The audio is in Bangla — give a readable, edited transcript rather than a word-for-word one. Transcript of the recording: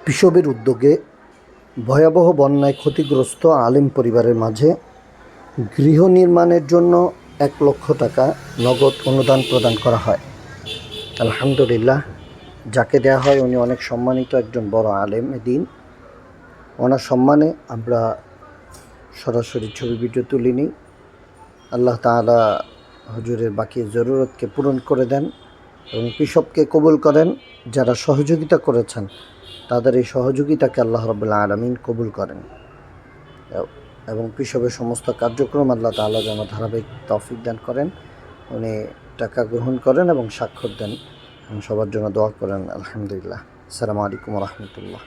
পিসবের উদ্যোগে ভয়াবহ বন্যায় ক্ষতিগ্রস্ত আলেম পরিবারের মাঝে গৃহ নির্মাণের জন্য 1,00,000 টাকা নগদ অনুদান প্রদান করা হয়। আলহামদুলিল্লাহ, যাকে দেওয়া হয় উনি অনেক সম্মানিত একজন বড় আলেম। এদিন ওনার সম্মানে আমরা সরাসরি ছবি ভিডিও তুলে নিই। আল্লাহ তাআলা হুজুরের বাকি জরুরতকে পূরণ করে দেন এবং পিসবকে কবুল করেন। যারা সহযোগিতা করেছেন তাদের এই সহযোগিতাকে আল্লাহ রাব্বুল আলামিন কবুল করেন এবং পিসবের সমস্ত কার্যক্রম আল্লাহ তাআলা যেন ধারাবাহিক তৌফিক দান করেন। উনি টাকা গ্রহণ করেন এবং স্বাক্ষর দেন এবং সবার জন্য দোয়া করেন। আলহামদুলিল্লাহ। আসসালামু আলাইকুম ওয়া রাহমাতুল্লাহ।